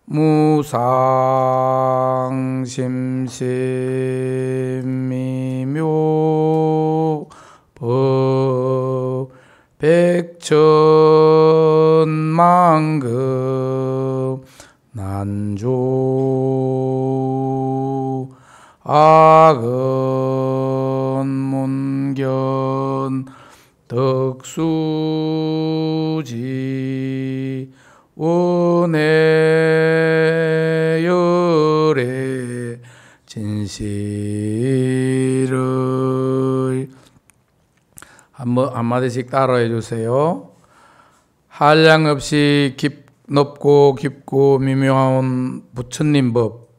무상심심미묘 법 백천만급 난조 악은 문견 덕수지 원해열의 진실을 한마디씩 따라해 주세요. 한량없이 높고 깊고 미묘한 부처님 법,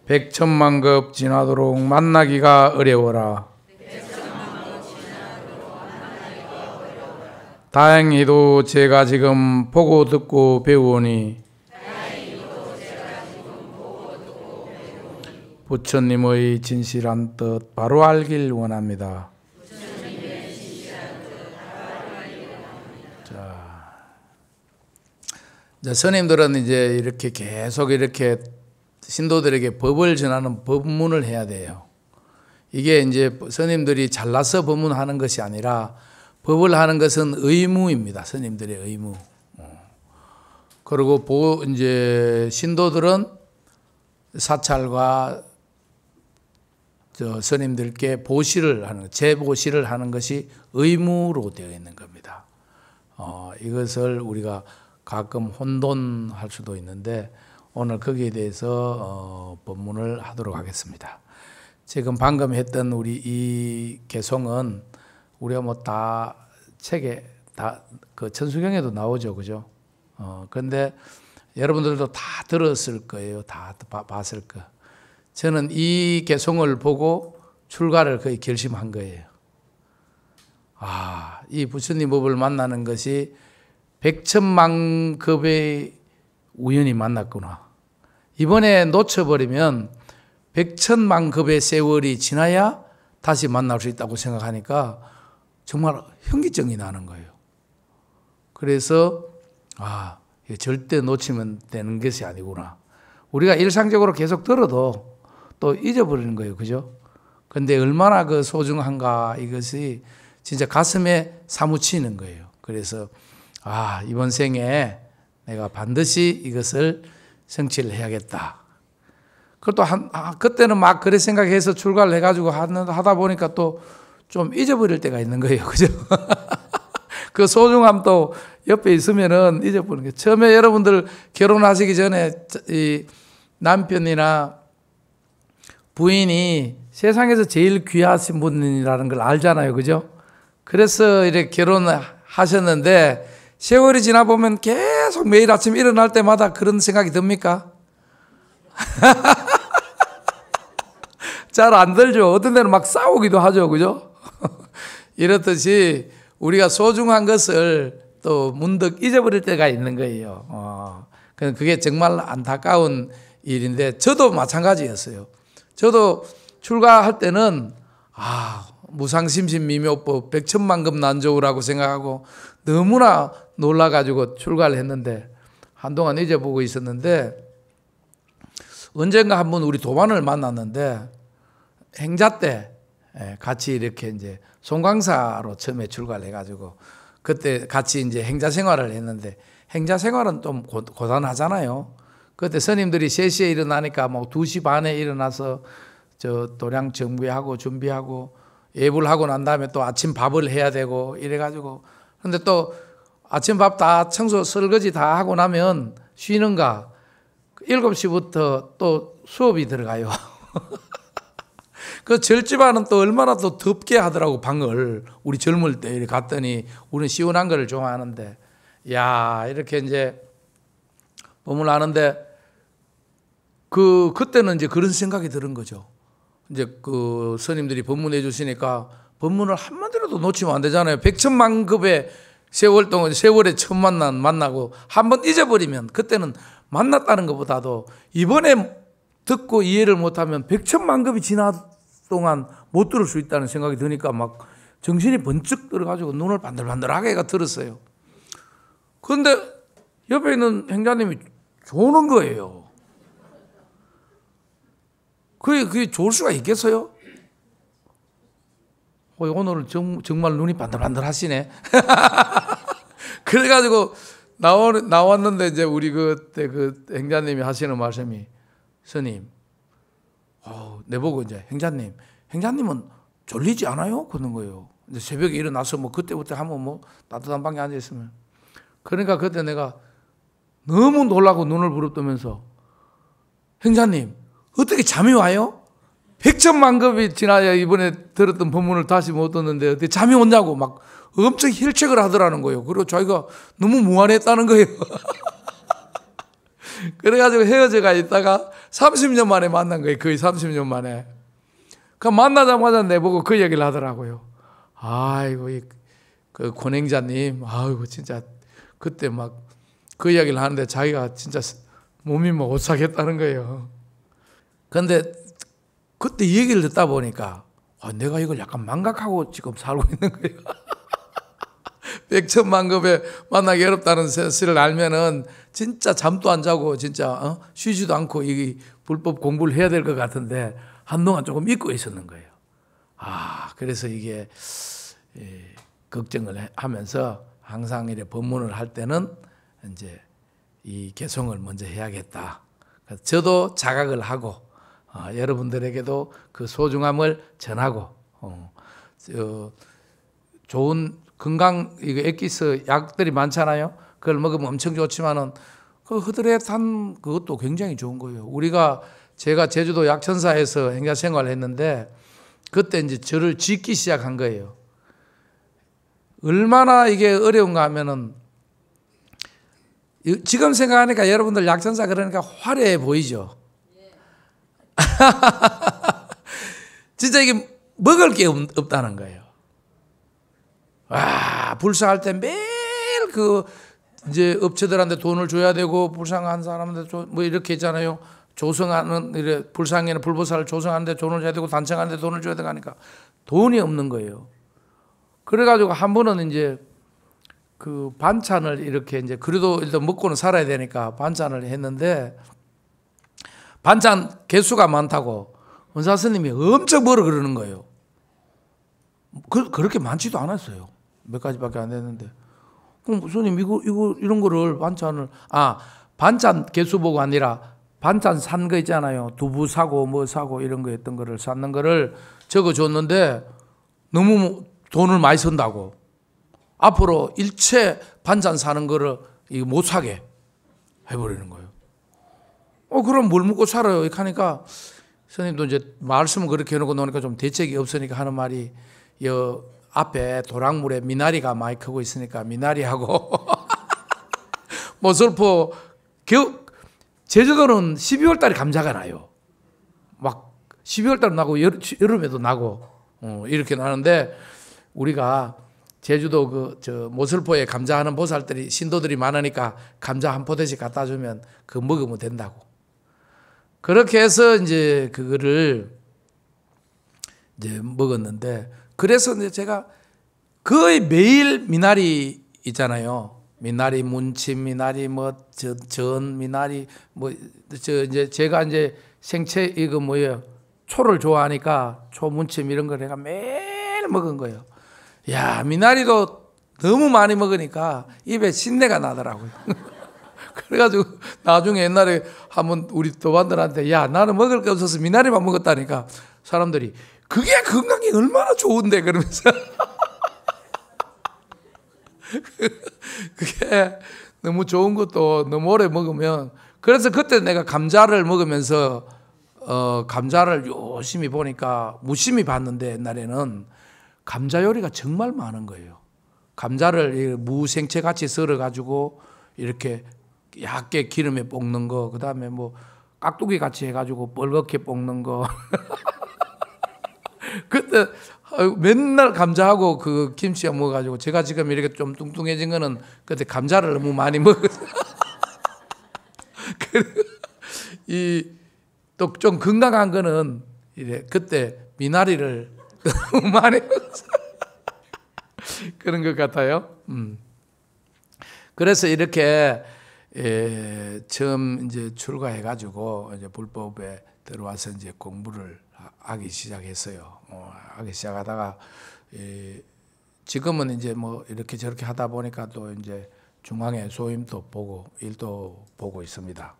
백천만급 지나도록 만나기가 어려워라. 다행히도 제가 지금 보고 듣고 배우오니 부처님의 진실한 뜻 바로 알길 원합니다. 자, 스님들은 이제 이렇게 계속 이렇게 신도들에게 법을 전하는 법문을 해야 돼요. 이게 이제 스님들이 잘나서 법문하는 것이 아니라 법을 하는 것은 의무입니다. 스님들의 의무. 그리고 이제 신도들은 사찰과 스님들께 보시를 하는, 재보시를 하는 것이 의무로 되어 있는 겁니다. 이것을 우리가 가끔 혼돈할 수도 있는데 오늘 거기에 대해서 법문을 하도록 하겠습니다. 지금 방금 했던 우리 이 개송은 우리가 뭐 다 책에 다 그 천수경에도 나오죠, 그죠? 그런데 여러분들도 다 들었을 거예요, 다 봤을 거. 저는 이 개송을 보고 출가를 거의 결심한 거예요. 이 부처님 법을 만나는 것이 백천만급의 우연히 만났구나. 이번에 놓쳐버리면 백천만급의 세월이 지나야 다시 만날 수 있다고 생각하니까 정말 현기증이 나는 거예요. 그래서 이게 절대 놓치면 되는 것이 아니구나. 우리가 일상적으로 계속 들어도 또 잊어버리는 거예요, 그죠? 근데 얼마나 그 소중한가, 이것이 진짜 가슴에 사무치는 거예요. 그래서 이번 생에 내가 반드시 이것을 성취를 해야겠다. 그것도 그때는 막 그래 생각해서 출가를 해가지고 하다 보니까 또 좀 잊어버릴 때가 있는 거예요, 그죠? 그 소중함도 옆에 있으면은 잊어버리는 거예요. 처음에 여러분들 결혼하시기 전에 이 남편이나 부인이 세상에서 제일 귀하신 분이라는 걸 알잖아요, 그죠? 그래서 이렇게 결혼하셨는데 세월이 지나 보면 계속 매일 아침 일어날 때마다 그런 생각이 듭니까? 잘 안 들죠. 어떤 데는 막 싸우기도 하죠, 그죠? 이렇듯이 우리가 소중한 것을 또 문득 잊어버릴 때가 있는 거예요. 그게 정말 안타까운 일인데 저도 마찬가지였어요. 저도 출가할 때는 무상심심미묘법 백천만급 난조라고 생각하고 너무나 놀라가지고 출가를 했는데 한동안 잊어보고 있었는데 언젠가 한번 우리 도반을 만났는데 행자 때 같이 이렇게 이제 송광사로 처음에 출가를 해가지고 그때 같이 이제 행자 생활을 했는데 행자 생활은 좀 고단하잖아요. 그때 스님들이 3시에 일어나니까 뭐 2시 반에 일어나서 저 도량 정비하고 준비하고 예불 하고 난 다음에 또 아침 밥을 해야 되고 이래가지고 그런데 또 아침 밥 다 청소 설거지 다 하고 나면 쉬는가 7시부터 또 수업이 들어가요. 그 절집안은 또 얼마나 또 덥게 하더라고, 방을. 우리 젊을 때 이렇게 갔더니 우리는 시원한 거를 좋아하는데 이렇게 이제 법문을 하는데 그때는 이제 그런 생각이 드는 거죠. 이제 그 스님들이 법문해 주시니까 법문을 한마디라도 놓치면 안 되잖아요. 백천만급의 세월 동안 세월에 처음 만나고 한번 잊어버리면 그때는 만났다는 것보다도 이번에 듣고 이해를 못하면 백천만급이 지나 동안 못 들을 수 있다는 생각이 드니까 막 정신이 번쩍 들어가지고 눈을 반들반들하게 들었어요. 그런데 옆에 있는 행자님이 조는 거예요. 그게 좋을 수가 있겠어요? 오늘은 정말 눈이 반들반들 하시네. 그래가지고 나왔는데 이제 우리 그때 그 행자님이 하시는 말씀이, 스님, 내보고 이제 행자님은 졸리지 않아요? 그러는 거예요. 이제 새벽에 일어나서 뭐 그때부터 한번 뭐 따뜻한 방에 앉아 있으면. 그러니까 그때 내가 너무 놀라고 눈을 부릅뜨면서, 행자님, 어떻게 잠이 와요? 백천만급이 지나야 이번에 들었던 법문을 다시 못 듣는데 어떻게 잠이 오냐고 막 엄청 힐책을 하더라는 거예요. 그리고 자기가 너무 무안했다는 거예요. 그래가지고 헤어져가 있다가 30년 만에 만난 거예요. 거의 30년 만에. 그 만나자마자 내보고 그 얘기를 하더라고요. 아이고, 그 권행자님, 아이고, 진짜 그때 막 그 이야기를 하는데 자기가 진짜 몸이 뭐 오싹했다는 거예요. 그런데 그때 얘기를 듣다 보니까 내가 이걸 약간 망각하고 지금 살고 있는 거예요. 백천만급에 만나기 어렵다는 사실을 알면은 진짜 잠도 안 자고 진짜 쉬지도 않고 이 불법 공부를 해야 될 것 같은데 한동안 조금 잊고 있었는 거예요. 그래서 이게 걱정을 하면서 항상 이래 법문을 할 때는 이제 이 개송을 먼저 해야겠다. 그래서 저도 자각을 하고 여러분들에게도 그 소중함을 전하고 좋은 건강 액기스 약들이 많잖아요. 그걸 먹으면 엄청 좋지만은 그 흐드렛한 그것도 굉장히 좋은 거예요. 제가 제주도 약천사에서 행자 생활을 했는데 그때 이제 저를 짓기 시작한 거예요. 얼마나 이게 어려운가 하면은 지금 생각하니까 여러분들 약천사 그러니까 화려해 보이죠. 진짜 이게 먹을 게 없다는 거예요. 불쌍할 때 매일 이제 업체들한테 돈을 줘야 되고, 불쌍한 사람한테 뭐 이렇게 있잖아요. 조성하는, 불상에는 불보살을 조성하는데 돈을 줘야 되고, 단청하는데 돈을 줘야 되고 하니까 돈이 없는 거예요. 그래가지고 한 번은 이제 그 반찬을 이렇게 이제 그래도 일단 먹고는 살아야 되니까 반찬을 했는데, 반찬 개수가 많다고 원사 스님이 엄청 뭐라 그러는 거예요. 그렇게 많지도 않았어요. 몇 가지밖에 안 됐는데. 그럼 스님 이런 거를 반찬 개수 보고 아니라 반찬 산 거 있잖아요. 두부 사고 뭐 사고 이런 거 했던 거를 샀는 거를 적어줬는데 너무 돈을 많이 쓴다고. 앞으로 일체 반찬 사는 거를 못 사게 해버리는 거예요. 그럼 뭘 먹고 살아요? 이렇게 하니까 스님도 이제 말씀을 그렇게 해놓고 노니까 좀 대책이 없으니까 하는 말이, 앞에 도랑물에 미나리가 많이 크고 있으니까 미나리하고 모슬포 제주도는 12월 달에 감자가 나요. 막 12월 달에 나고 여름에도 나고 이렇게 나는데, 우리가 제주도 모슬포에 감자하는 보살들이 신도들이 많으니까 감자 한 포대씩 갖다 주면 그거 먹으면 된다고. 그렇게 해서 이제 그거를 이제 먹었는데, 그래서 이제 제가 거의 매일 미나리 있잖아요. 미나리 문침, 미나리 전 미나리 이제 제가 이제 생채 이거 초를 좋아하니까 초 문침 이런 걸 내가 매일 먹은 거예요. 야, 미나리도 너무 많이 먹으니까 입에 신내가 나더라고요. 그래가지고 나중에 옛날에 한번 우리 도반들한테, 야, 나는 먹을 게 없어서 미나리만 먹었다니까 사람들이, 그게 건강에 얼마나 좋은데 그러면서 그게 너무 좋은 것도 너무 오래 먹으면. 그래서 그때 내가 감자를 먹으면서 감자를 열심히 보니까 무심히 봤는데, 옛날에는 감자 요리가 정말 많은 거예요. 감자를 무생채 같이 썰어 가지고 이렇게 얇게 기름에 볶는 거, 그 다음에 뭐 깍두기 같이 해가지고 뻘겋게 볶는 거. 그때 맨날 감자하고 그 김치랑 먹어가지고, 제가 지금 이렇게 좀 뚱뚱해진 거는 그때 감자를 너무 많이 먹어서. 또 좀 건강한 거는 그때 미나리를 너무 많이 먹어서 그런 것 같아요. 그래서 이렇게 처음 이제 출가해가지고 이제 불법에 들어와서 이제 공부를 하기 시작했어요. 하기 시작하다가 지금은 이제 뭐 이렇게 저렇게 하다 보니까 또 이제 중앙에 소임도 보고 일도 보고 있습니다.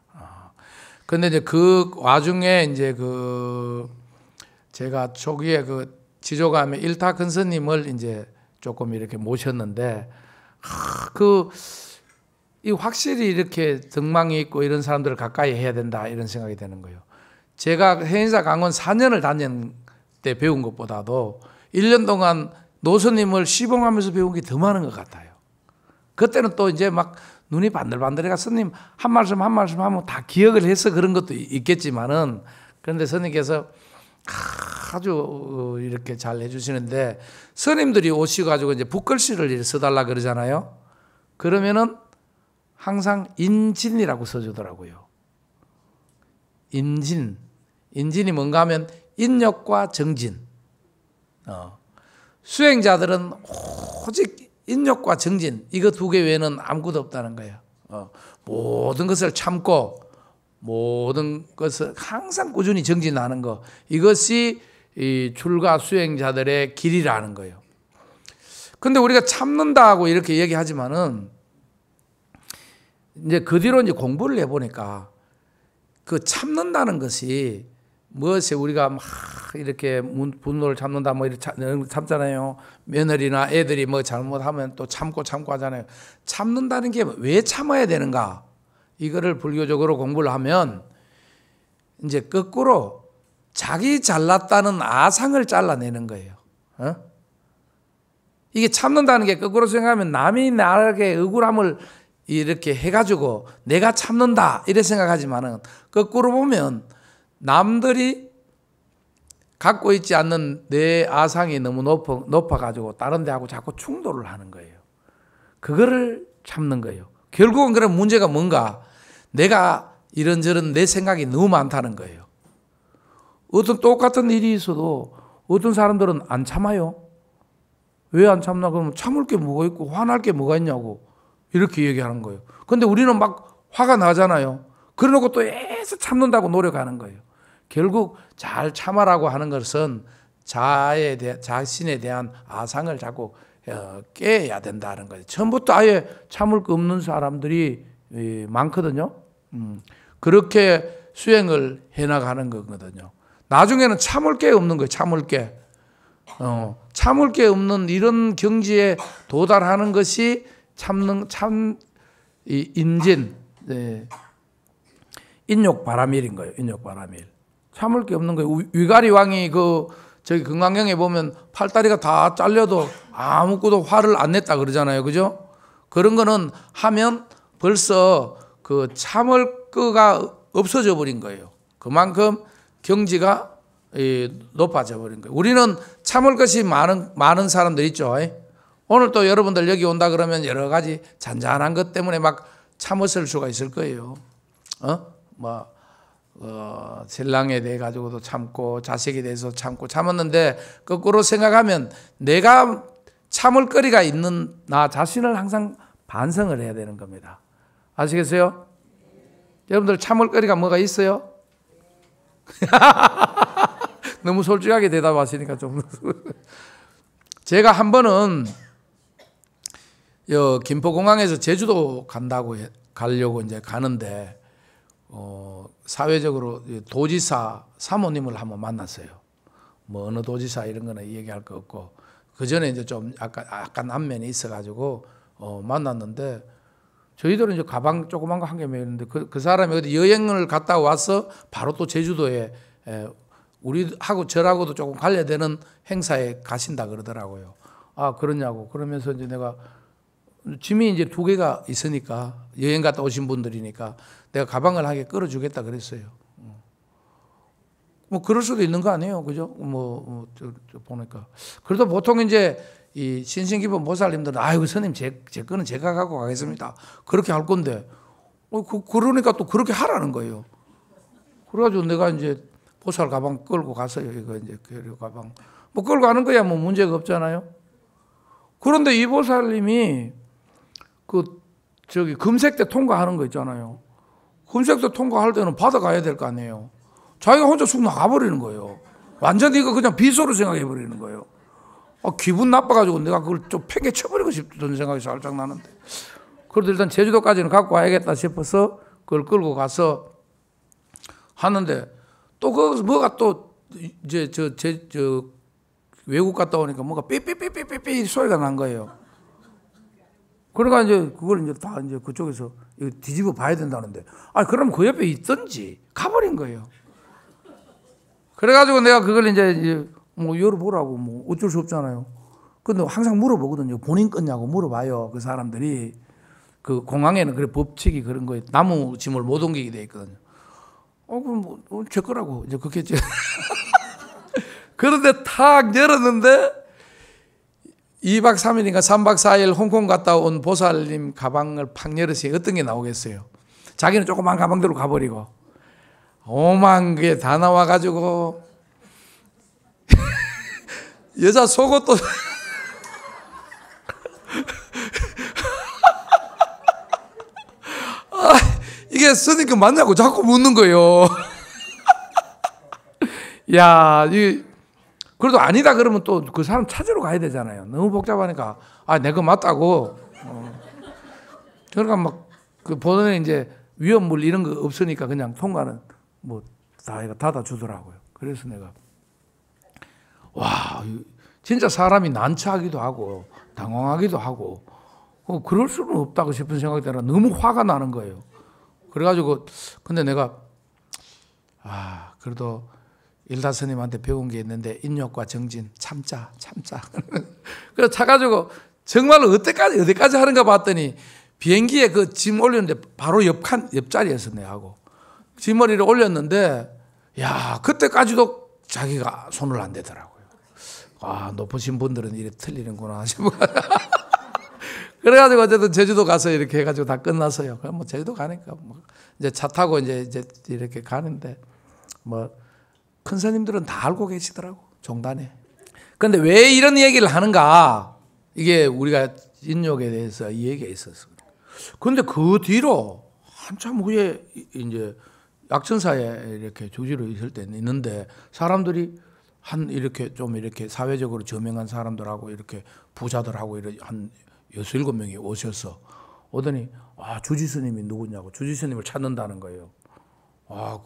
근데 이제 그 와중에 이제 제가 초기에 지조감의 일타 근스님을 이제 조금 이렇게 모셨는데 이 확실히 이렇게 덕망이 있고 이런 사람들을 가까이 해야 된다 이런 생각이 드는 거예요. 제가 해인사 강원 4년을 다닌 때 배운 것보다도 1년 동안 노선님을 시봉하면서 배운 게 더 많은 것 같아요. 그때는 또 이제 막 눈이 반들반들해가 스님 한 말씀 하면 다 기억을 해서 그런 것도 있겠지만은, 그런데 스님께서 아주 이렇게 잘 해주시는데, 스님들이 오셔가지고 이제 붓글씨를 써달라 그러잖아요. 그러면은 항상 인진이라고 써주더라고요. 인진이 뭔가 하면 인력과 정진. 수행자들은 오직 인력과 정진, 이거 두 개 외에는 아무것도 없다는 거예요. 모든 것을 참고 모든 것을 항상 꾸준히 정진하는 거, 이것이 이 출가 수행자들의 길이라는 거예요. 근데 우리가 참는다고 이렇게 얘기하지만은 이제 그 뒤로 이제 공부를 해보니까 그 참는다는 것이 무엇에 우리가 막 이렇게 분노를 참는다 뭐 이렇게 참잖아요. 며느리나 애들이 뭐 잘못하면 또 참고 하잖아요. 참는다는 게 왜 참아야 되는가? 이거를 불교적으로 공부를 하면 이제 거꾸로 자기 잘났다는 아상을 잘라내는 거예요. 이게 참는다는 게 거꾸로 생각하면 남이 나에게 억울함을 이렇게 해가지고 내가 참는다 이래 생각하지만은, 거꾸로 보면 남들이 갖고 있지 않는 내 아상이 너무 높아가지고 다른 데하고 자꾸 충돌을 하는 거예요. 그거를 참는 거예요. 결국은 그런 문제가 뭔가, 내가 이런저런 내 생각이 너무 많다는 거예요. 어떤 똑같은 일이 있어도 어떤 사람들은 안 참아요. 왜 안 참나? 그러면 참을 게 뭐가 있고 화날 게 뭐가 있냐고 이렇게 얘기하는 거예요. 근데 우리는 막 화가 나잖아요. 그러놓고 또 애써 참는다고 노력하는 거예요. 결국 잘 참아라고 하는 것은 자신에 대한 아상을 자꾸 깨야 된다는 거예요. 처음부터 아예 참을 거 없는 사람들이 많거든요. 그렇게 수행을 해나가는 거거든요. 나중에는 참을 게 없는 거예요. 참을 게 없는 이런 경지에 도달하는 것이 인진, 인욕바라밀인 거예요. 인욕바라밀. 참을 게 없는 거예요. 위가리 왕이 저기 금강경에 보면 팔다리가 다 잘려도 아무것도 화를 안 냈다 그러잖아요. 그죠? 그런 거는 하면 벌써 그 참을 거가 없어져 버린 거예요. 그만큼 경지가 높아져 버린 거예요. 우리는 참을 것이 많은 사람들 있죠. 오늘 또 여러분들 여기 온다 그러면 여러 가지 잔잔한 것 때문에 막 참았을 수가 있을 거예요. 신랑에 대해 가지고도 참고 자식에 대해서 참았는데, 거꾸로 생각하면 내가 참을 거리가 있는 나 자신을 항상 반성을 해야 되는 겁니다. 아시겠어요? 여러분들 참을 거리가 뭐가 있어요? 너무 솔직하게 대답하시니까 좀. 제가 한 번은 김포공항에서 제주도 가려고 이제 가는데, 사회적으로 도지사 사모님을 한번 만났어요. 뭐 어느 도지사 이런 거는 얘기할 거 없고, 그 전에 이제 좀 약간 안면이 있어가지고 만났는데, 저희들은 이제 가방 조그만 거 한 개 메었는데 그 사람이 어디 여행을 갔다 와서 바로 또 제주도에 우리하고 저라고도 조금 관련되는 행사에 가신다 그러더라고요. 아, 그러냐고. 그러면서 이제 내가 짐이 이제 2개가 있으니까, 여행 갔다 오신 분들이니까 내가 가방을 하게 끌어주겠다 그랬어요. 뭐 그럴 수도 있는 거 아니에요, 그죠? 보니까. 그래도 보통 이제 이 신신기본 보살님들은 아이고 스님 제 거는 제가 갖고 가겠습니다. 그렇게 할 건데, 그러니까 또 그렇게 하라는 거예요. 그래가지고 내가 이제 보살 가방 끌고 갔어요. 이거 이제 계류 가방 뭐 끌고 가는 거야 뭐 문제가 없잖아요. 그런데 이 보살님이 저기 금색대 통과하는 거 있잖아요. 금색대 통과할 때는 받아가야 될 거 아니에요. 자기가 혼자 쑥 나가버리는 거예요. 완전히 이거 그냥 비소로 생각해 버리는 거예요. 기분 나빠가지고 내가 그걸 좀 팽개 쳐버리고 싶던 생각이 살짝 나는데, 그래도 일단 제주도까지는 갖고 와야겠다 싶어서 그걸 끌고 가서 하는데, 또 거기서 뭐가 또 이제 저 외국 갔다 오니까 뭐가 삐삐삐삐삐삐 소리가 난 거예요. 그러니까 이제 그걸 이제 다 이제 그쪽에서 이거 뒤집어 봐야 된다는데, 그럼 그 옆에 있던지 가버린 거예요. 그래가지고 내가 그걸 이제 뭐 열어보라고 뭐 어쩔 수 없잖아요. 근데 항상 물어보거든요. 본인 거냐고 물어봐요. 그 사람들이. 그 공항에는 그래 법칙이 그런 거예요. 나무 짐을 못 옮기게 돼 있거든요. 그럼 뭐 제 거라고 이제 그렇겠지. 그런데 탁 열었는데 2박 3일인가 3박 4일 홍콩 갔다 온 보살님 가방을 팍 열으시 어떤 게 나오겠어요? 자기는 조그만 가방대로 가버리고 오만 게 다 나와가지고 여자 속옷도 이게 스님 그 맞냐고 자꾸 묻는 거예요. 야, 그래도 아니다 그러면 또 그 사람 찾으러 가야 되잖아요. 너무 복잡하니까 내 거 맞다고. 그러니까 막 그 보는 이제 위험물 이런 거 없으니까 그냥 통과는 뭐 다 닫아 주더라고요. 그래서 내가 와, 진짜 사람이 난처하기도 하고 당황하기도 하고 그럴 수는 없다고 싶은 생각이 들어 너무 화가 나는 거예요. 그래가지고 근데 내가 그래도 일다 스님한테 배운 게 있는데 인욕과 정진 참자. 그래서 차가지고 정말로 어디까지 하는가 봤더니 비행기에 그 짐 올렸는데 바로 옆자리에서 내하고 짐머리를 올렸는데 그때까지도 자기가 손을 안 대더라고요. 높으신 분들은 이래 틀리는구나 싶어. 그래가지고 어쨌든 제주도 가서 이렇게 해가지고 다 끝났어요. 그럼 뭐 제주도 가니까 뭐 이제 차 타고 이제 이렇게 가는데 뭐 큰 스님들은 다 알고 계시더라고 종단에. 근데 왜 이런 얘기를 하는가? 이게 우리가 인욕에 대해서 이 얘기가 있었어. 근데 그 뒤로 한참 후에 이제 약천사에 이렇게 주지로 있을 때는 있는데 사람들이 이렇게 좀 이렇게 사회적으로 저명한 사람들하고 이렇게 부자들하고 이렇게 한 6-7명이 오셔서 오더니 주지 스님이 누구냐고 주지 스님을 찾는다는 거예요.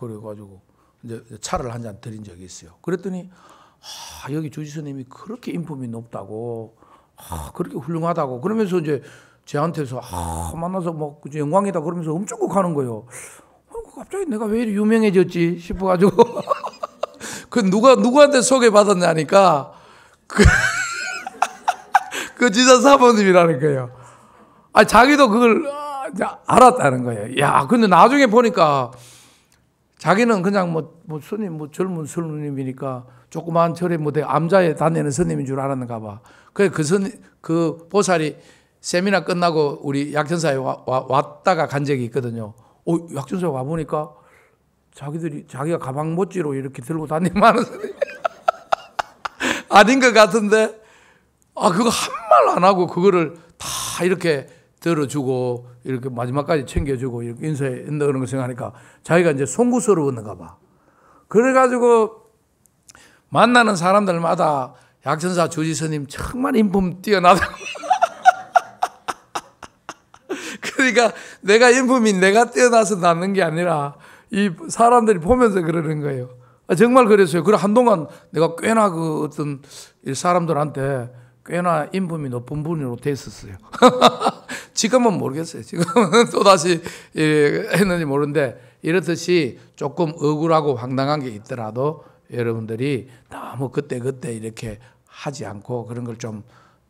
그래가지고 이제 차를 한 잔 드린 적이 있어요. 그랬더니 여기 주지 스님이 그렇게 인품이 높다고 그렇게 훌륭하다고 그러면서 이제 저한테서 만나서 뭐 영광이다 그러면서 엄청 하는 거예요. 갑자기 내가 왜 이렇게 유명해졌지 싶어가지고 그 누구한테 소개받았냐니까 그 지사 사모님이라는 거예요. 자기도 그걸 알았다는 거예요. 근데 나중에 보니까 자기는 그냥 뭐 스님 젊은 스님이니까 조그만 절에 암자에 다니는 스님인 줄 알았는가 봐. 그 보살이 세미나 끝나고 우리 약천사에 왔다가 간 적이 있거든요. 약천사에 와 보니까 자기가 가방 못지로 이렇게 들고 다니는 많은 스님 아닌 것 같은데 그거 한 말 안 하고 그거를 다 이렇게 들어주고 이렇게 마지막까지 챙겨주고 이렇게 인사한다 그런 거 생각하니까 자기가 이제 송구스러웠는가 봐. 그래가지고 만나는 사람들마다 약천사 주지 스님 정말 인품 뛰어나다고. 그러니까 내가 인품이 내가 뛰어나서 낳는 게 아니라 이 사람들이 보면서 그러는 거예요. 정말 그랬어요. 그래 한동안 내가 꽤나 그 어떤 사람들한테 꽤나 인품이 높은 분으로 됐었어요. 지금은 모르겠어요. 지금은 또다시 했는지 모르는데 이렇듯이 조금 억울하고 황당한 게 있더라도 여러분들이 너무 그때 이렇게 하지 않고 그런 걸 좀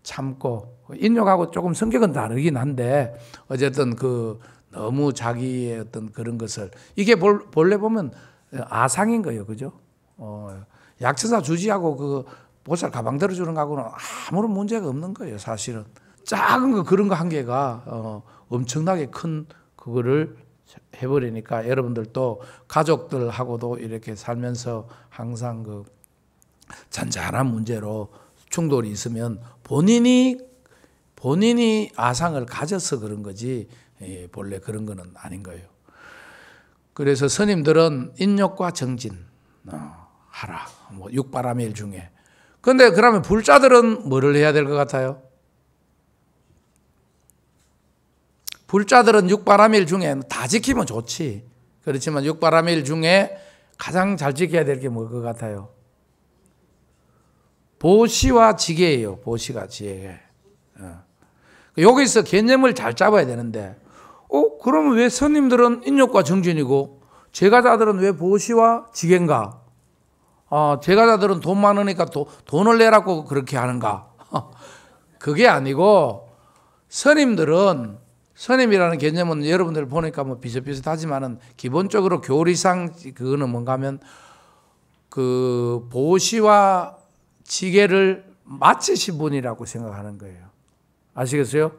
참고 인욕하고 조금 성격은 다르긴 한데 어쨌든 그 너무 자기의 어떤 그런 것을 이게 본래 보면 아상인 거예요. 그죠? 약천사 주지하고 그 보살 가방 들어주는 거하고는 아무런 문제가 없는 거예요. 사실은 작은 거 그런 거 한 개가 엄청나게 큰 그거를 해버리니까 여러분들도 가족들하고도 이렇게 살면서 항상 그 잔잔한 문제로 충돌이 있으면 본인이 본인이 아상을 가져서 그런 거지 본래 그런 거는 아닌 거예요. 그래서 스님들은 인욕과 정진 하라. 뭐 육바라밀 중에. 근데 그러면 불자들은 뭐를 해야 될 것 같아요? 불자들은 육바라밀 중에 다 지키면 좋지. 그렇지만 육바라밀 중에 가장 잘 지켜야 될 게 뭘 것 같아요? 보시와 지계예요. 보시가 지계. 여기서 개념을 잘 잡아야 되는데, 그러면 왜 스님들은 인욕과 정진이고 제가자들은 왜 보시와 지계인가? 제가자들은 돈 많으니까 돈을 내라고 그렇게 하는가? 그게 아니고, 스님이라는 개념은 여러분들 보니까 뭐 비슷비슷하지만은 기본적으로 교리상 그거는 뭔가 하면 그 보시와 지계를 마치신 분이라고 생각하는 거예요. 아시겠어요?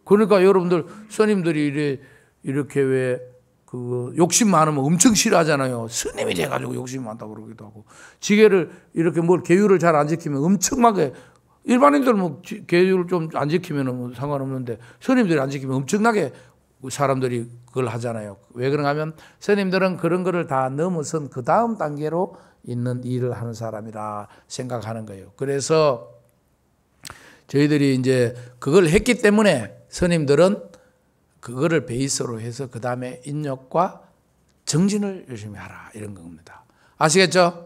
그러니까 여러분들 스님들이 이렇게 왜 그 욕심 많으면 엄청 싫어하잖아요. 스님이 돼가지고 욕심 많다고 그러기도 하고, 지계를 이렇게 뭘 계율을 잘 안 지키면 엄청나게, 일반인들은 뭐 계율을 좀 안 지키면 뭐 상관없는데 스님들이 안 지키면 엄청나게 사람들이 그걸 하잖아요. 왜 그런가 하면 스님들은 그런 거를 다 넘어선 그 다음 단계로 있는 일을 하는 사람이라 생각하는 거예요. 그래서 저희들이 이제 그걸 했기 때문에 스님들은 그거를 베이스로 해서 그 다음에 인욕과 정진을 열심히 하라 이런 겁니다. 아시겠죠?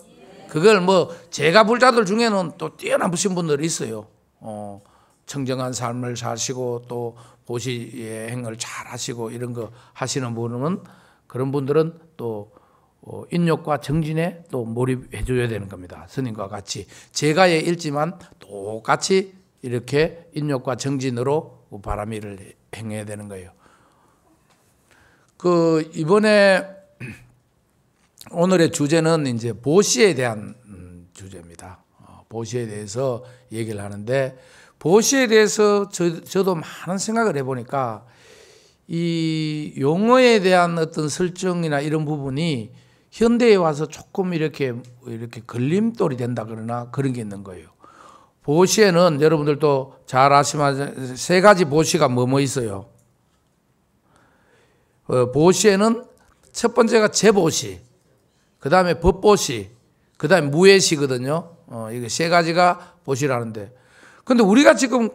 그걸 뭐 제가 불자들 중에는 또 뛰어나신 분들이 있어요. 청정한 삶을 사시고 또 보시의 행을 잘 하시고 이런 거 하시는 분은, 그런 분들은 또 인욕과 정진에 또 몰입해 줘야 되는 겁니다. 스님과 같이 제가의 일지만 똑같이 이렇게 인욕과 정진으로 바라미를 행해야 되는 거예요. 이번에 오늘의 주제는 이제 보시에 대한 주제입니다. 보시에 대해서 얘기를 하는데, 보시에 대해서 저도 많은 생각을 해보니까 이 용어에 대한 어떤 설정이나 이런 부분이 현대에 와서 조금 이렇게 걸림돌이 된다 그러나 그런 게 있는 거예요. 보시에는 여러분들도 잘 아시지만 세 가지 보시가 뭐뭐 있어요. 보시에는 첫 번째가 제보시, 그 다음에 법보시, 그 다음에 무예시거든요. 이게 세 가지가 보시라는데, 근데 우리가 지금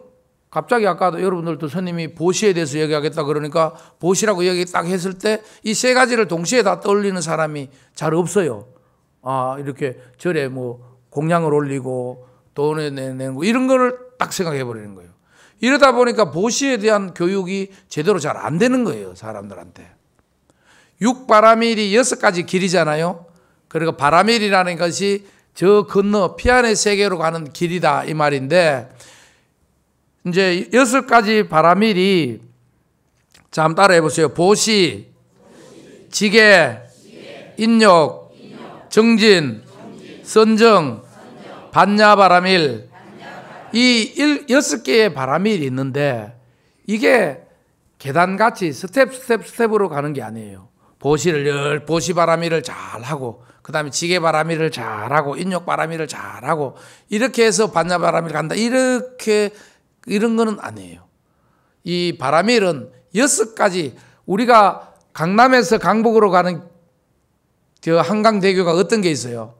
갑자기 아까도 여러분들도 스님이 보시에 대해서 얘기하겠다 그러니까 보시라고 얘기 딱 했을 때 이 세 가지를 동시에 다 떠올리는 사람이 잘 없어요. 이렇게 절에 뭐 공양을 올리고 돈을 내는 거 이런 거를 딱 생각해 버리는 거예요. 이러다 보니까 보시에 대한 교육이 제대로 잘 안 되는 거예요, 사람들한테. 육바라밀이 6가지 길이잖아요. 그리고 바라밀이라는 것이 저 건너 피안의 세계로 가는 길이다 이 말인데, 이제 6가지 바라밀이, 자 한번 따라해 보세요. 보시, 지계, 인욕, 정진, 선정, 반야바라밀, 이 6개의 바라밀이 있는데 이게 계단같이 스텝으로 가는 게 아니에요. 보시 바라밀을 잘하고, 그 다음에 지계 바라밀을 잘하고, 인욕 바라밀을 잘하고, 이렇게 해서 반야 바라밀 간다, 이렇게 이런 거는 아니에요. 이 바라밀은 6가지, 우리가 강남에서 강북으로 가는 저 한강대교가 어떤 게 있어요?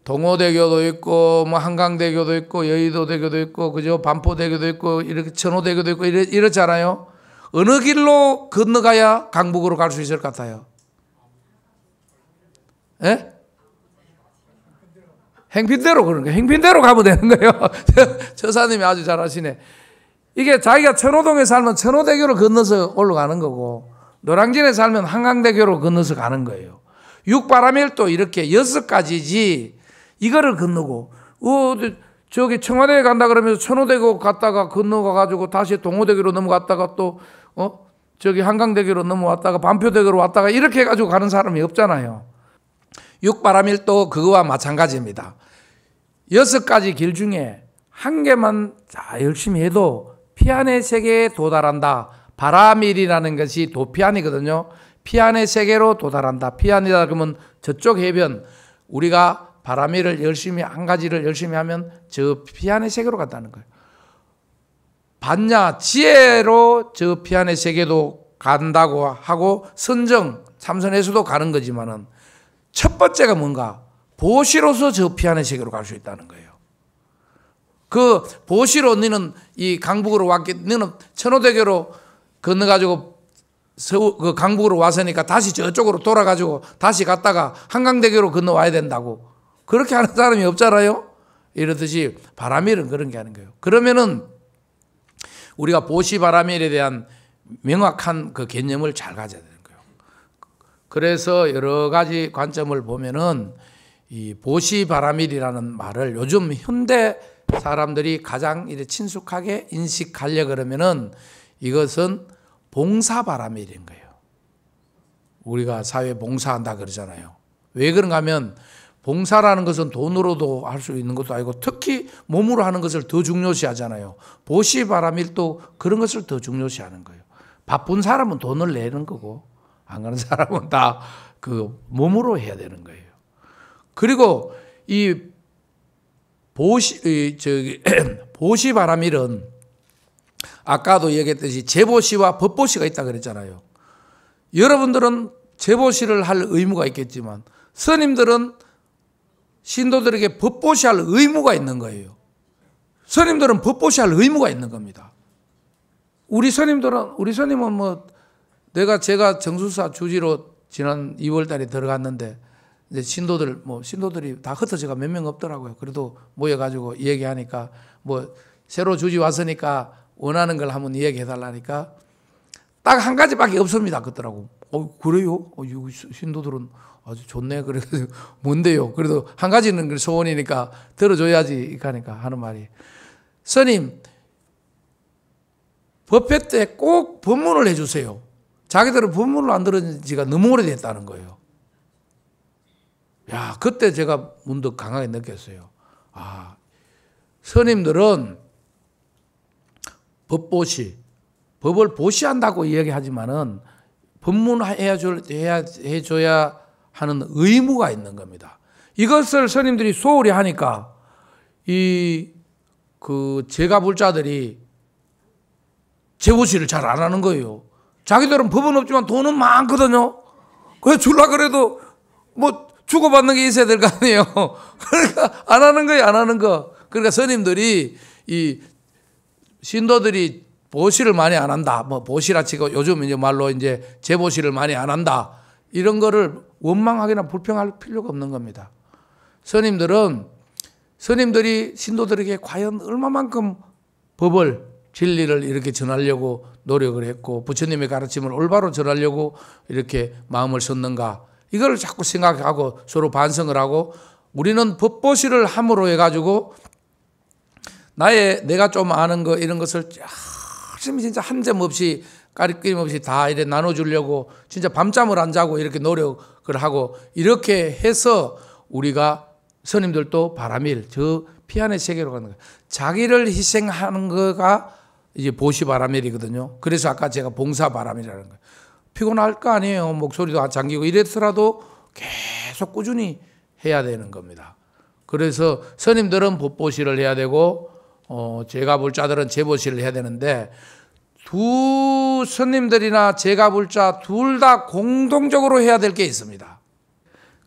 동호대교도 있고, 뭐 한강대교도 있고, 여의도대교도 있고, 그죠? 반포대교도 있고, 이렇게 천호대교도 있고, 이렇잖아요. 어느 길로 건너가야 강북으로 갈 수 있을 것 같아요? 예? 행핀대로 그런 거예요. 행핀대로 가면 되는 거예요. 저사님이 아주 잘하시네. 이게 자기가 천호동에 살면 천호대교를 건너서 올라가는 거고, 노량진에 살면 한강대교로 건너서 가는 거예요. 육바라밀도 이렇게 6가지지, 이거를 건너고, 저기 청와대에 간다 그러면서 천호대교 갔다가 건너가가지고 다시 동호대교로 넘어갔다가 또, 저기 한강대교로 넘어왔다가 반표대교로 왔다가 이렇게 해가지고 가는 사람이 없잖아요. 육바라밀도 그거와 마찬가지입니다. 6가지 길 중에 한 개만 열심히 해도 피안의 세계에 도달한다. 바라밀이라는 것이 도피안이거든요. 피안의 세계로 도달한다. 피안이다 그러면 저쪽 해변, 우리가 바라밀을 열심히 한 가지를 열심히 하면 저 피안의 세계로 간다는 거예요. 받냐? 지혜로 저 피안의 세계도 간다고 하고 참선해서도 가는 거지만은 첫 번째가 뭔가? 보시로서 저 피안의 세계로 갈 수 있다는 거예요. 그 보시로 너는 이 강북으로 왔기, 너는 천호대교로 건너가지고 그 강북으로 왔으니까 다시 저쪽으로 돌아가지고 다시 갔다가 한강대교로 건너와야 된다고. 그렇게 하는 사람이 없잖아요. 이러듯이 바라밀은 그런 게 하는 거예요. 그러면은 우리가 보시바라밀에 대한 명확한 그 개념을 잘 가져야 되는 거예요. 그래서 여러 가지 관점을 보면은 이 보시바라밀이라는 말을 요즘 현대 사람들이 가장 친숙하게 인식하려 그러면은 이것은 봉사바라밀인 거예요. 우리가 사회 봉사한다 그러잖아요. 왜 그런가 하면 봉사라는 것은 돈으로도 할 수 있는 것도 아니고 특히 몸으로 하는 것을 더 중요시 하잖아요. 보시바라밀도 그런 것을 더 중요시 하는 거예요. 바쁜 사람은 돈을 내는 거고 안 가는 사람은 다 그 몸으로 해야 되는 거예요. 그리고 이 보시바라밀은 아까도 얘기했듯이 제보시와 법보시가 있다 그랬잖아요. 여러분들은 제보시를 할 의무가 있겠지만 스님들은 신도들에게 법보시 할 의무가 있는 거예요. 스님들은 법보시 할 의무가 있는 겁니다. 우리 스님은 뭐 제가 정수사 주지로 지난 2월 달에 들어갔는데 이제 신도들이 다 흩어져가 몇 명 없더라고요. 그래도 모여가지고 얘기하니까 뭐 새로 주지 왔으니까 원하는 걸 한번 얘기해 달라니까 딱 한 가지밖에 없습니다. 그러더라고. 그래요? 신도들은 아주 좋네. 그래서 뭔데요? 그래도 한 가지는 소원이니까 들어줘야지. 하니까 하는 말이 스님 법회 때 꼭 법문을 해주세요. 자기들은 법문을 안 들은 지가 너무 오래됐다는 거예요. 야, 그때 제가 문득 강하게 느꼈어요. 아, 스님들은 법을 보시한다고 이야기하지만은 법문해줘야 하는 의무가 있는 겁니다. 이것을 스님들이 소홀히 하니까 제가불자들이 제보시를 잘 안 하는 거예요. 자기들은 법은 없지만 돈은 많거든요. 그래서 주려고 그래도 뭐 주고받는 게 있어야 될 거 아니에요. 그러니까 안 하는 거예요, 안 하는 거. 그러니까 스님들이 신도들이 보시를 많이 안 한다. 뭐 보시라 치고 요즘 이제 말로 이제 제보시를 많이 안 한다. 이런 거를 원망하거나 불평할 필요가 없는 겁니다. 스님들이 신도들에게 과연 얼마만큼 진리를 이렇게 전하려고 노력을 했고 부처님의 가르침을 올바로 전하려고 이렇게 마음을 썼는가. 이걸 자꾸 생각하고 서로 반성을 하고 우리는 법보시를 함으로 해가지고 내가 좀 아는 거 이런 것을 열심히 진짜 한 점 없이 까리낌 없이 다 이렇게 나눠주려고 진짜 밤잠을 안 자고 이렇게 노력을 하고 이렇게 해서 우리가 스님들도 바라밀 저 피안의 세계로 가는 거예요. 자기를 희생하는 거가 이제 보시바라밀이거든요. 그래서 아까 제가 봉사바라밀이라는 거예요. 피곤할 거 아니에요. 목소리도 안 잠기고 이랬더라도 계속 꾸준히 해야 되는 겁니다. 그래서 스님들은 법보시를 해야 되고 제가불자들은 제보시를 해야 되는데 두 스님들이나 제가불자 둘 다 공동적으로 해야 될 게 있습니다.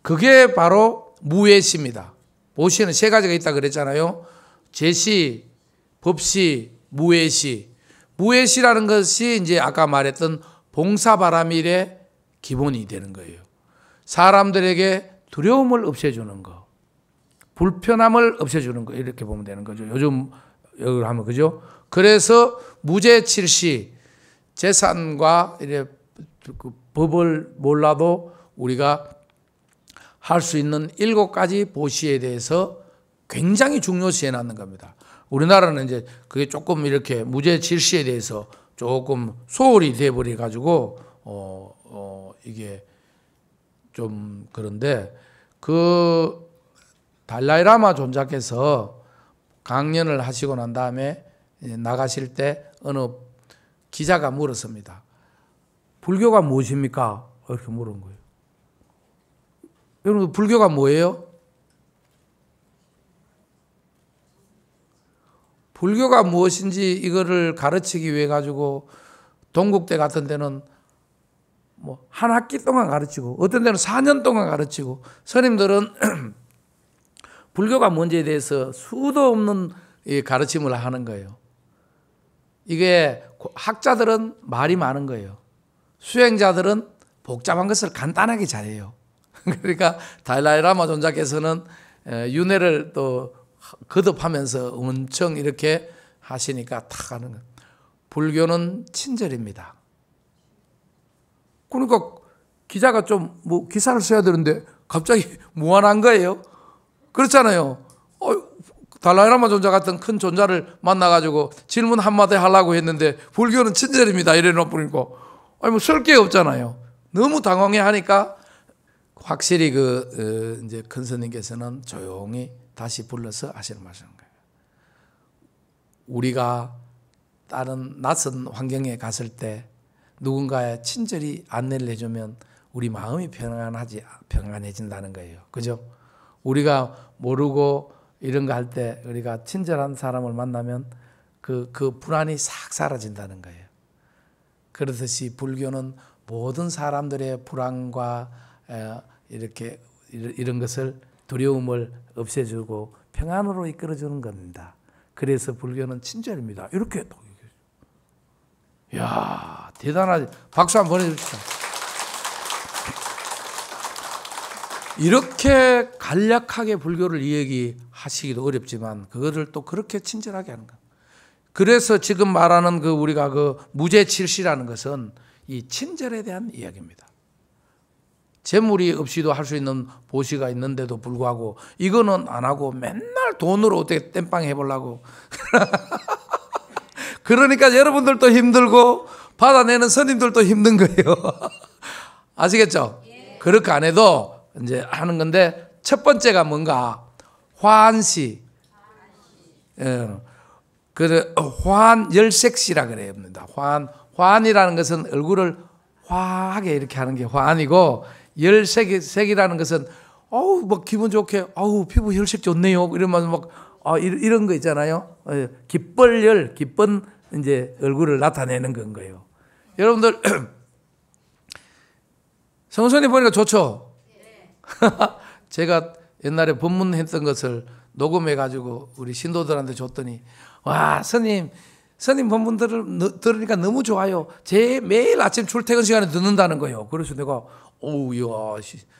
그게 바로 무예시입니다. 보시는 세 가지가 있다 그랬잖아요. 제시, 법시, 무예시. 무예시라는 것이 이제 아까 말했던 봉사바라밀의 기본이 되는 거예요. 사람들에게 두려움을 없애주는 거, 불편함을 없애주는 거 이렇게 보면 되는 거죠. 요즘 여기 하면 그죠? 그래서 무죄칠시 재산과 이렇게 법을 몰라도 우리가 할 수 있는 7가지 보시에 대해서 굉장히 중요시 해놨는 겁니다. 우리나라는 이제 그게 조금 이렇게 무죄칠시에 대해서 조금 소홀히 돼버려 가지고 이게 좀 그런데 그 달라이라마 존자께서 강연을 하시고 난 다음에 나가실 때 어느 기자가 물었습니다. 불교가 무엇입니까? 이렇게 물은 거예요. 여러분 불교가 뭐예요? 불교가 무엇인지 이거를 가르치기 위해 가지고 동국대 같은 데는 뭐 한 학기 동안 가르치고 어떤 데는 4년 동안 가르치고 스님들은 불교가 뭔지에 대해서 수도 없는 가르침을 하는 거예요. 이게 학자들은 말이 많은 거예요. 수행자들은 복잡한 것을 간단하게 잘해요. 그러니까 달라이라마 존자께서는 윤회를 또 거듭하면서 엄청 이렇게 하시니까 탁 하는 거예요. 불교는 친절입니다. 그러니까 기자가 좀 뭐 기사를 써야 되는데 갑자기 무한한 거예요. 그렇잖아요. 달라이라마 존자 같은 큰 존자를 만나가지고 질문 한마디 하려고 했는데 불교는 친절입니다. 이래 놓으니까 뭐 쓸 게 없잖아요. 너무 당황해 하니까 확실히 이제 큰 스님께서는 조용히 다시 불러서 하시는 말씀인 거예요. 우리가 다른 낯선 환경에 갔을 때 누군가의 친절히 안내를 해주면 우리 마음이 평안해진다는 거예요. 그죠? 우리가 모르고 이런 거 할 때 우리가 친절한 사람을 만나면 그 불안이 싹 사라진다는 거예요. 그렇듯이 불교는 모든 사람들의 불안과 이렇게 이런 것을 두려움을 없애주고 평안으로 이끌어주는 겁니다. 그래서 불교는 친절입니다. 이렇게 또 이야 대단하지. 박수 한번 보내줍시다. 이렇게 간략하게 불교를 이야기하시기도 어렵지만 그거를 또 그렇게 친절하게 하는 거예요. 그래서 지금 말하는 우리가 무죄칠시라는 것은 이 친절에 대한 이야기입니다. 재물이 없이도 할 수 있는 보시가 있는데도 불구하고 이거는 안 하고 맨날 돈으로 어떻게 땜빵 해보려고. 그러니까 여러분들도 힘들고 받아내는 스님들도 힘든 거예요. 아시겠죠? 그렇게 안 해도 이제 하는 건데 첫 번째가 뭔가 화한열색시라 그래요. 화한이라는 것은 얼굴을 화하게 이렇게 하는 게 화한이고 열색이라는 것은 막 기분 좋게 피부 혈색 좋네요. 이러면 막 이런 거 있잖아요. 기쁜 이제 얼굴을 나타내는 건 거예요. 여러분들 성선이 보니까 좋죠. 제가 옛날에 법문했던 것을 녹음해 가지고 우리 신도들한테 줬더니 와 스님 법문 들으니까 너무 좋아요. 매일 아침 출퇴근 시간에 듣는다는 거예요. 그래서 내가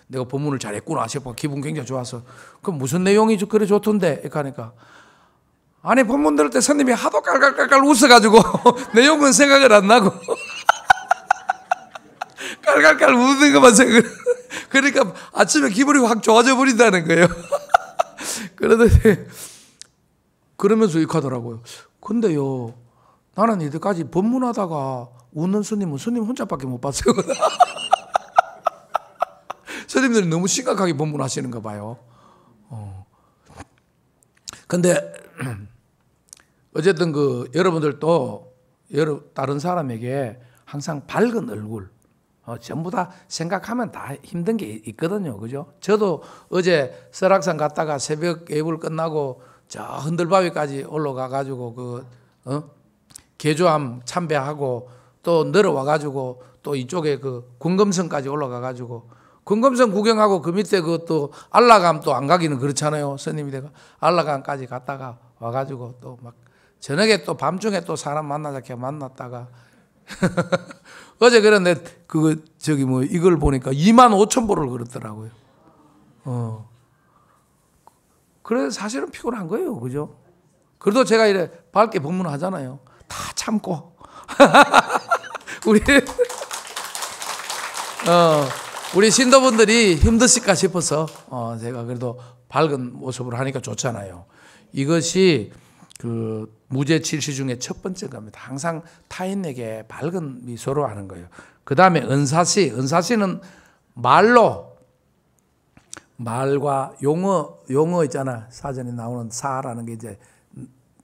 내가 법문을 잘했구나 싶어 기분 굉장히 좋아서 그럼 무슨 내용이 그래 좋던데 이렇게 하니까 아니 법문 들을 때 스님이 하도 깔깔깔깔 웃어가지고 내용은 생각을 안 나고 깔깔깔 웃는 것만 생각. 그러니까 아침에 기분이 확 좋아져 버린다는 거예요. 그러면서 이렇게 하더라고요. 근데요, 나는 이때까지 법문하다가 웃는 스님 혼자밖에 못 봤어요. 스님들이 너무 심각하게 법문하시는가 봐요. 근데 어쨌든 여러분들도 다른 사람에게 항상 밝은 얼굴 전부 다 생각하면 다 힘든 게 있거든요. 그죠? 저도 어제 설악산 갔다가 새벽 예불 끝나고 저 흔들바위까지 올라가 가지고 개조암 참배하고 또 내려와 가지고 또 이쪽에 군검성까지 올라가 가지고 군검성 구경하고 그 밑에 또 안라감 또 안 가기는 그렇잖아요. 스님이 내가 안라감까지 갔다가 와 가지고 또 막 저녁에 또 밤중에 또 사람 만났다가 어제 그런데 이걸 보니까 25,000보를 걸었더라고요. 그래서 사실은 피곤한 거예요. 그죠? 그래도 제가 이래 밝게 법문하잖아요. 다 참고. 우리 신도분들이 힘드실까 싶어서 제가 그래도 밝은 모습으로 하니까 좋잖아요. 이것이 무죄칠시 중에 첫 번째 겁니다. 항상 타인에게 밝은 미소로 하는 거예요. 그 다음에 은사시는 말과 용어 있잖아. 사전에 나오는 사라는 게 이제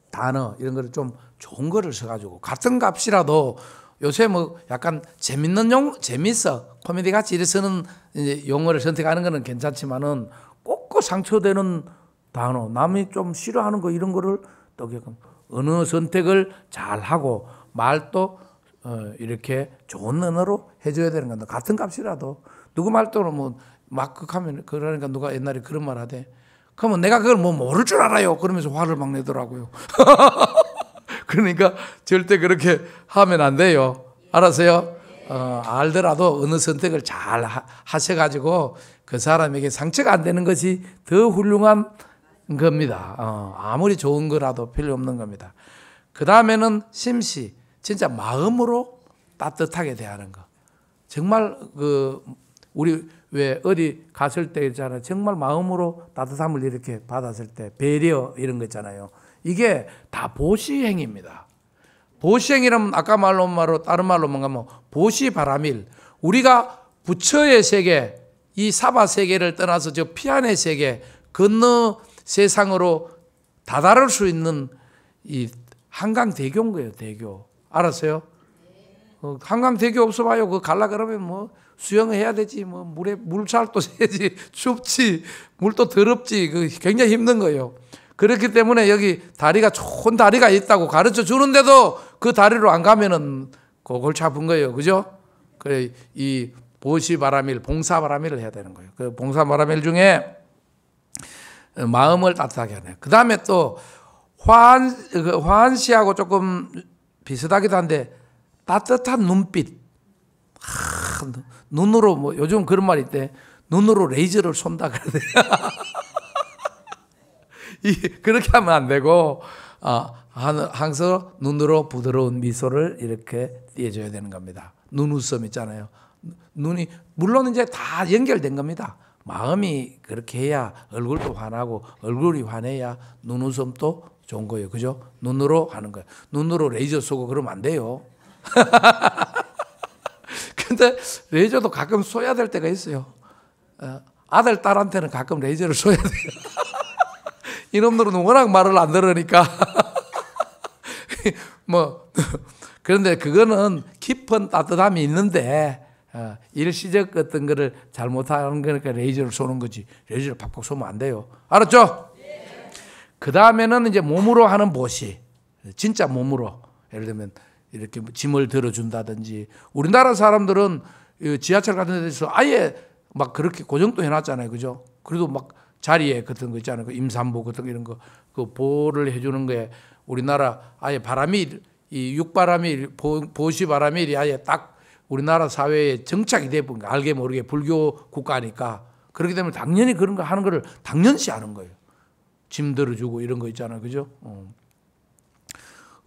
단어 이런 거를 좀 좋은 거를 써가지고 같은 값이라도 요새 뭐 약간 재밌어 코미디 같이 이렇게 쓰는 이제 용어를 선택하는 거는 괜찮지만은 꼭 상처되는 단어 남이 좀 싫어하는 거 이런 거를 또 언어 선택을 잘 하고 말도 이렇게 좋은 언어로 해줘야 되는 건데 같은 값이라도 누구 말도는 뭐 막극하면 그러니까 누가 옛날에 그런 말 하대. 그러면 내가 그걸 뭐 모를 줄 알아요. 그러면서 화를 막 내더라고요. 그러니까 절대 그렇게 하면 안 돼요. 알았어요? 알더라도 어느 선택을 잘 하셔가지고 그 사람에게 상처가 안 되는 것이 더 훌륭한 겁니다. 아무리 좋은 거라도 필요 없는 겁니다. 그 다음에는 심시, 진짜 마음으로 따뜻하게 대하는 거. 정말 우리 왜 어디 갔을 때 있잖아요. 정말 마음으로 따뜻함을 이렇게 받았을 때 배려 이런 거 있잖아요. 이게 다 보시행입니다. 보시행이라면 아까 말로 다른 말로 뭔가 보시바라밀. 우리가 부처의 세계, 이 사바 세계를 떠나서 저 피안의 세계 건너 세상으로 다다를 수 있는 이 한강대교인 거예요. 대교. 알았어요? 한강대교 없어봐요. 그거 갈라 그러면 뭐 수영해야 되지, 뭐 물살도 세지, 춥지, 물도 더럽지. 그 굉장히 힘든 거예요. 그렇기 때문에 여기 다리가 좋은 다리가 있다고 가르쳐 주는데도 그 다리로 안 가면은 골치 아픈 거예요. 그죠? 그래, 이 보시바라밀, 봉사바라밀을 해야 되는 거예요. 그 봉사바라밀 중에 마음을 따뜻하게 하네요. 그 다음에 또 화한시하고 조금 비슷하기도 한데 따뜻한 눈빛. 눈으로 뭐 요즘 그런 말이 있대. 눈으로 레이저를 쏜다 그러대. 그렇게 하면 안 되고 항상 눈으로 부드러운 미소를 이렇게 띄워줘야 되는 겁니다. 눈웃음 있잖아요. 눈이 물론 이제 다 연결된 겁니다. 마음이 그렇게 해야 얼굴도 환하고 얼굴이 환해야 눈웃음도 좋은 거예요. 그죠? 눈으로 하는 거예요. 눈으로 레이저 쏘고 그러면 안 돼요. 근데 레이저도 가끔 쏘야 될 때가 있어요. 아들, 딸한테는 가끔 레이저를 쏘야 돼요. 이놈들은 워낙 말을 안 들으니까. 그런데 그거는 깊은 따뜻함이 있는데, 일시적 어떤 거를 잘못하는 거니까 레이저를 쏘는 거지. 레이저를 팍팍 쏘면 안 돼요. 알았죠? 네. 그 다음에는 이제 몸으로 하는 보시. 진짜 몸으로. 예를 들면, 이렇게 짐을 들어준다든지. 우리나라 사람들은 지하철 같은 데서 아예 막 그렇게 고정도 해놨잖아요. 그죠? 그래도 막 자리에 같은 거 있잖아요. 그 임산부 같은 거 이런 거, 그 보호를 해주는 거에 우리나라 아예 바람이, 이 육바람이, 보시바람이 아예 딱 우리나라 사회에 정착이 돼본 거, 알게 모르게 불교 국가니까. 그렇기 때문에 당연히 그런 거 하는 거를 당연시 하는 거예요. 짐 들어주고 이런 거 있잖아요. 그죠?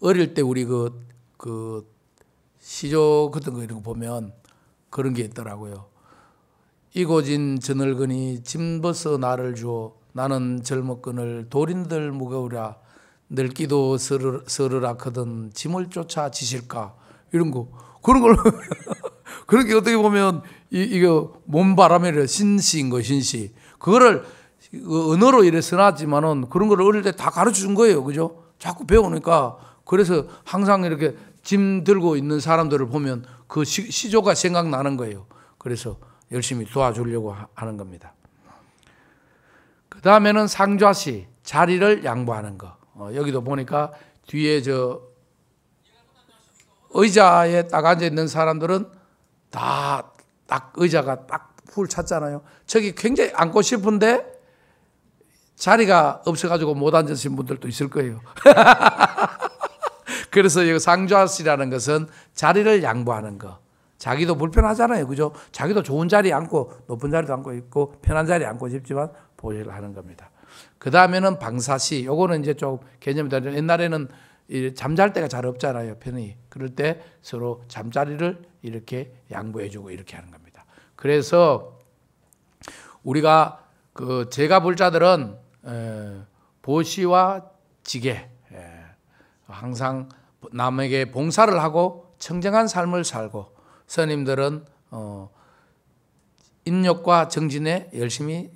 어릴 때 우리 그 시조 같은 거 이런 거 보면 그런 게 있더라고요. 이고진 저늙으니 짐 벗어 나를 주어 나는 젊었거늘 돌인들 무거우라 늙기도 서르라 크던 짐을 쫓아 지실까 이런 거 그런 걸 그렇게 어떻게 보면 이거 몸바람이라 신시인 거 신시 그거를 언어로 이래 써놨지만은 그런 걸 어릴 때 다 가르쳐 준 거예요. 그죠? 자꾸 배우니까 그래서 항상 이렇게 짐 들고 있는 사람들을 보면 그 시조가 생각나는 거예요. 그래서 열심히 도와주려고 하는 겁니다. 그 다음에는 상좌시, 자리를 양보하는 거. 여기도 보니까 뒤에 저 의자에 딱 앉아 있는 사람들은 다 딱 의자가 딱 풀 찼잖아요. 저기 굉장히 앉고 싶은데 자리가 없어가지고 못 앉으신 분들도 있을 거예요. 그래서 이 상좌시라는 것은 자리를 양보하는 거. 자기도 불편하잖아요. 그죠? 자기도 좋은 자리에 앉고 높은 자리도 앉고 있고 편한 자리에 앉고 싶지만 보시를 하는 겁니다. 그 다음에는 방사시. 요거는 이제 좀 개념이 다르죠. 옛날에는 잠잘 때가 잘 없잖아요. 편히. 그럴 때 서로 잠자리를 이렇게 양보해주고 이렇게 하는 겁니다. 그래서 우리가 제가 볼 자들은 보시와 지게 항상 남에게 봉사를 하고 청정한 삶을 살고 스님들은 인욕과 정진에 열심히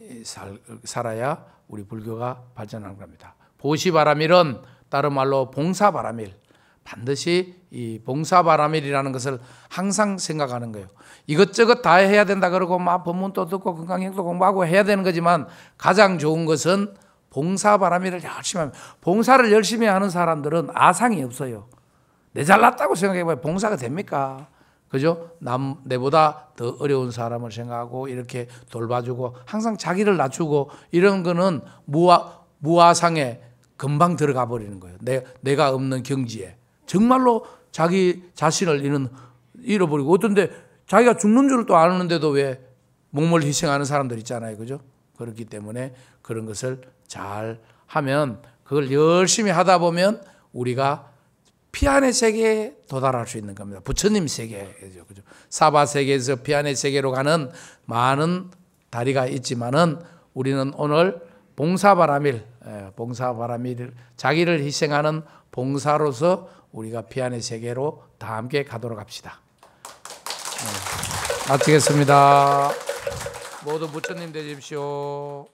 살아야 우리 불교가 발전하는 겁니다. 보시바라밀은 다른 말로 봉사바라밀. 반드시 이 봉사바라밀이라는 것을 항상 생각하는 거예요. 이것저것 다 해야 된다 그러고 막 법문도 듣고 건강행도 공부하고 해야 되는 거지만 가장 좋은 것은 봉사바람일을 열심히 하면, 봉사를 열심히 하는 사람들은 아상이 없어요. 내 잘났다고 생각해봐야 봉사가 됩니까? 그죠? 내보다 더 어려운 사람을 생각하고 이렇게 돌봐주고 항상 자기를 낮추고 이런 거는 무아상에 금방 들어가 버리는 거예요. 내가 없는 경지에. 정말로 자기 자신을 잃어버리고, 어떤데 자기가 죽는 줄 또 아는데도 왜 몸을 희생하는 사람들 있잖아요. 그죠? 그렇기 때문에 그런 것을 잘 하면, 그걸 열심히 하다 보면 우리가 피안의 세계에 도달할 수 있는 겁니다. 부처님 세계죠. 그죠? 사바 세계에서 피안의 세계로 가는 많은 다리가 있지만은 우리는 오늘 봉사바람일, 자기를 희생하는 봉사로서 우리가 피안의 세계로 다 함께 가도록 합시다. 마치겠습니다. 모두 부처님 되십시오.